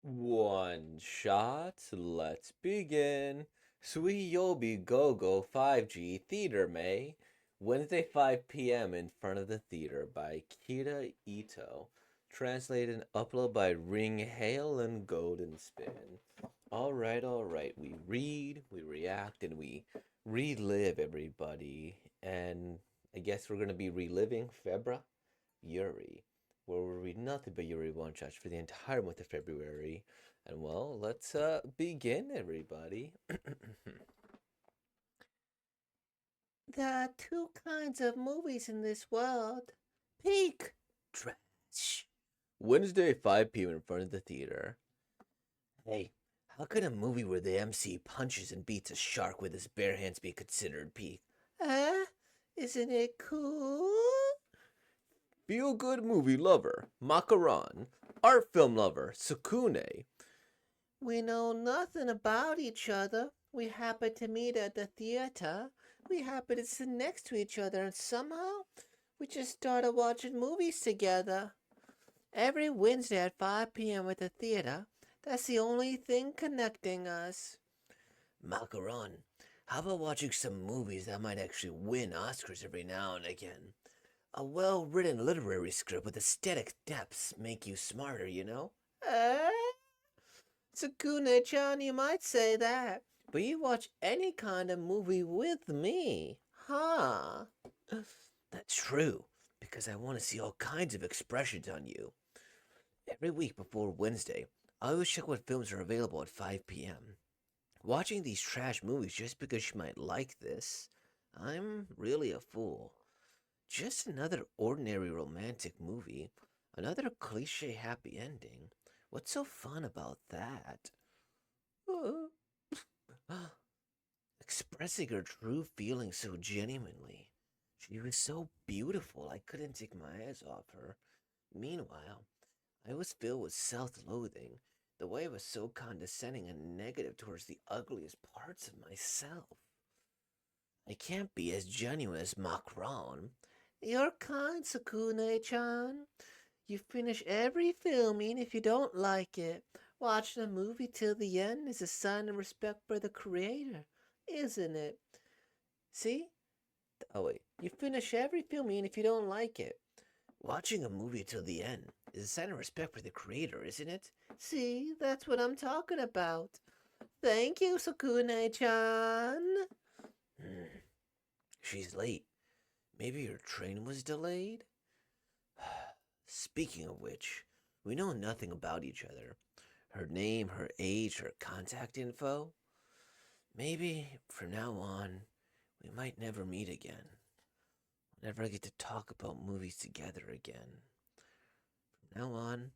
One shot, let's begin. Suiyoubi Gogo 5G Theater May. Wednesday 5 p.m. in front of the theater by Kira Ito. Translated and uploaded by Ring Hail and Golden Spin. Alright. We read, we react, and we relive everybody. And I guess we're gonna be reliving Febra Yuri, where we read nothing but Yuri one shots for the entire month of February. And well, let's begin, everybody. There are two kinds of movies in this world: peak trash. Wednesday, 5 p.m. in front of the theater. Hey, how could a movie where the MC punches and beats a shark with his bare hands be considered peak? Huh? Isn't it cool? Feel good movie lover, Macaron. Art film lover, Sukune. We know nothing about each other. We happen to meet at the theater. We happen to sit next to each other, and somehow we just started watching movies together. Every Wednesday at 5 p.m. at the theater. That's the only thing connecting us. Macaron, how about watching some movies that might actually win Oscars every now and again? A well-written literary script with aesthetic depths make you smarter, you know? Sakuna-chan, you might say that, but you watch any kind of movie with me, huh? That's true, because I want to see all kinds of expressions on you. Every week before Wednesday, I always check what films are available at 5 p.m. Watching these trash movies just because you might like this, I'm really a fool. Just another ordinary romantic movie, another cliche happy ending. What's so fun about that? Expressing her true feelings so genuinely. She was so beautiful, I couldn't take my eyes off her. Meanwhile, I was filled with self loathing. The way I was so condescending and negative towards the ugliest parts of myself. I can't be as genuine as Macron. You're kind, Sakune-chan. You finish every filming if you don't like it. Watching a movie till the end is a sign of respect for the creator, isn't it? See? Oh, wait. You finish every filming if you don't like it. Watching a movie till the end is a sign of respect for the creator, isn't it? See, that's what I'm talking about. Thank you, Sakune-chan. She's late. Maybe your train was delayed? Speaking of which, we know nothing about each other. Her name, her age, her contact info. Maybe from now on, we might never meet again. Never get to talk about movies together again. From now on,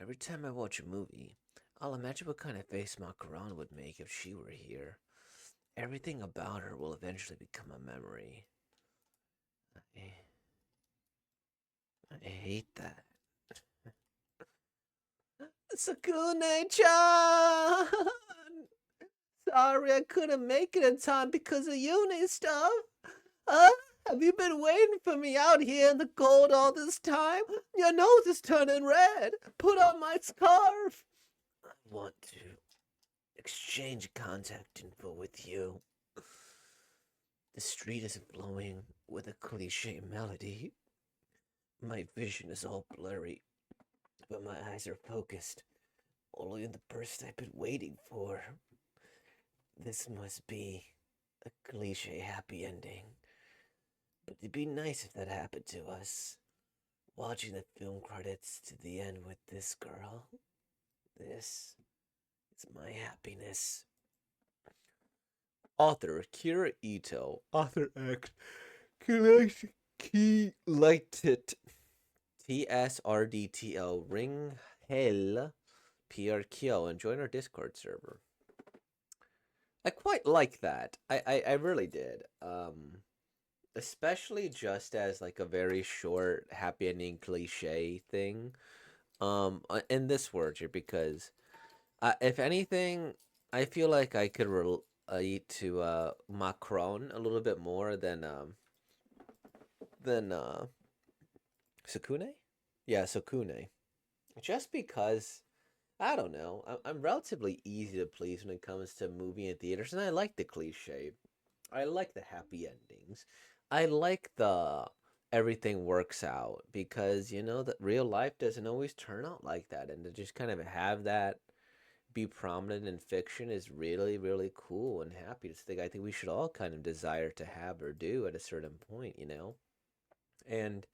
every time I watch a movie, I'll imagine what kind of face Macaron would make if she were here. Everything about her will eventually become a memory. I, I hate that. Sakune-chan! Sorry I couldn't make it in time because of uni stuff. Huh? Have you been waiting for me out here in the cold all this time? Your nose is turning red. Put on my scarf. I want to exchange contact info with you. The street is glowing with a cliche melody. My vision is all blurry, but my eyes are focused only on the person I've been waiting for. This must be a cliche happy ending. But it'd be nice if that happened to us. Watching the film credits to the end with this girl. This is my happiness. Author Kira Ito. Author act Key Lighted. TSRDTL Ring Hell PRKO and join our Discord server. I quite like that. I really did. Especially just as like a very short happy ending cliche thing. In this word here because if anything, I feel like I could relate to Macron a little bit more than Sukune. Yeah, Sukune. Just because I don't know. I'm relatively easy to please when it comes to movie and theaters, and I like the cliche. I like the happy endings. I like the everything works out because you know that real life doesn't always turn out like that, and to just kind of have that be prominent in fiction is really, really cool and happy to think. I think we should all kind of desire to have or do at a certain point, you know? And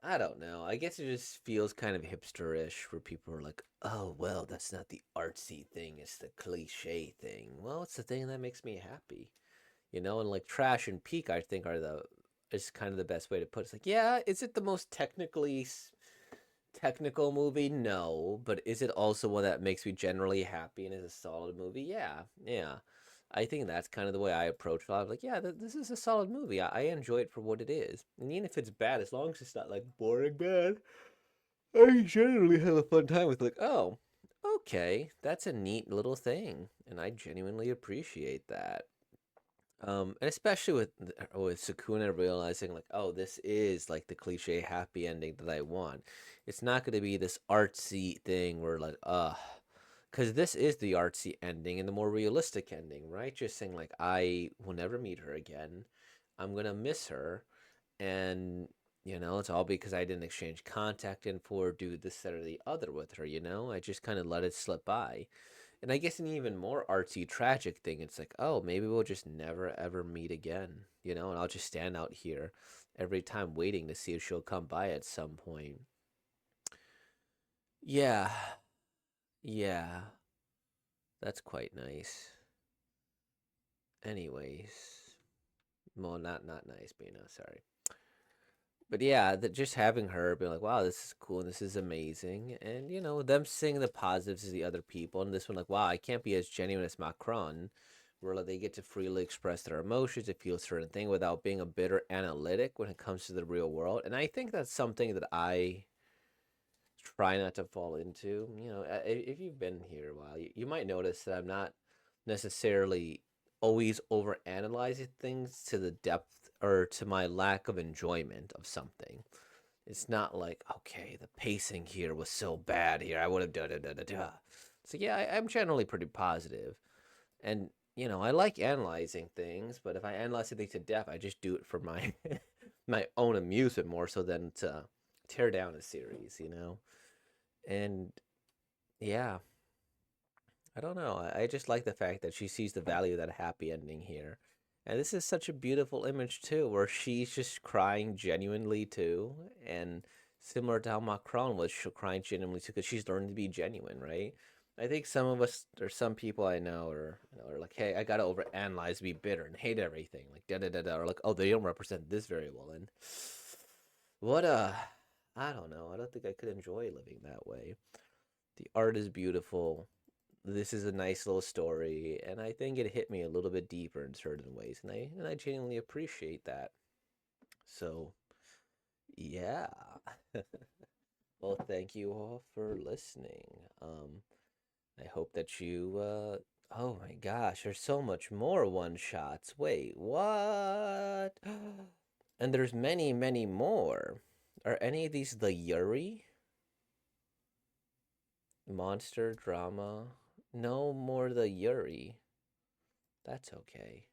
I don't know. I guess it just feels kind of hipsterish where people are like, oh, well, that's not the artsy thing, it's the cliche thing. Well, it's the thing that makes me happy, you know? And like trash and peak, I think, are the is kind of the best way to put it. It's like, yeah, is it the most technical movie? No, but is it also one that makes me generally happy and is a solid movie? Yeah, yeah. I think that's kind of the way I approach it. I'm like, yeah, this is a solid movie. I enjoy it for what it is, and even if it's bad, as long as it's not like boring bad, I generally have a fun time with like, oh, okay, that's a neat little thing, and I genuinely appreciate that. And especially with Sakuna realizing like, oh, this is like the cliche happy ending that I want. It's not going to be this artsy thing where like, because this is the artsy ending and the more realistic ending, right? Just saying like, I will never meet her again. I'm gonna miss her, and it's all because I didn't exchange contact info or do this, that, or the other with her. I just kind of let it slip by. And I guess an even more artsy, tragic thing, it's like, oh, maybe we'll just never ever meet again, and I'll just stand out here every time waiting to see if she'll come by at some point. Yeah, yeah, that's quite nice. Anyways, well, not nice, but sorry. But yeah, that just having her be like, wow, this is cool and this is amazing. And, them seeing the positives of the other people. And this one, like, wow, I can't be as genuine as Macron, where like, they get to freely express their emotions and feel a certain thing without being a bitter analytic when it comes to the real world. And I think that's something that I try not to fall into. If you've been here a while, you might notice that I'm not necessarily always over analyzing things to the depth or to my lack of enjoyment of something. It's not like, okay, the pacing here was so bad here. I would have da da da da da. So yeah, I'm generally pretty positive, and I like analyzing things. But if I analyze something to death, I just do it for my my own amusement more so than to tear down a series. And yeah, I don't know. I just like the fact that she sees the value of that happy ending here. And this is such a beautiful image too, where she's just crying genuinely too, and similar to how Macron was crying genuinely too, because she's learning to be genuine, right? I think some of us, or some people I know, are like, hey, I gotta overanalyze, be bitter, and hate everything, like da da da da, or like, oh, they don't represent this very well, and what I don't know. I don't think I could enjoy living that way. The art is beautiful. This is a nice little story, and I think it hit me a little bit deeper in certain ways, and I genuinely appreciate that. So, yeah. Well, thank you all for listening. I hope that you oh my gosh, there's so much more one shots. Wait, what? And there's many, many more. Are any of these the Yuri? Monster drama? No more the Yuri. That's okay.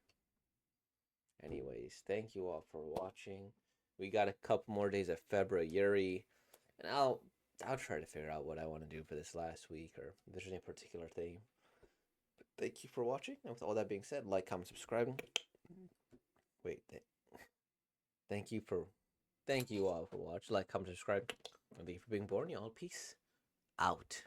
Anyways, thank you all for watching. We got a couple more days of February, and I'll try to figure out what I want to do for this last week or if there's any particular theme. But thank you for watching. And with all that being said, like, comment, subscribe. Wait, thank you for thank you all for watching. Like, comment, subscribe. And thank you for being born, y'all. Peace out.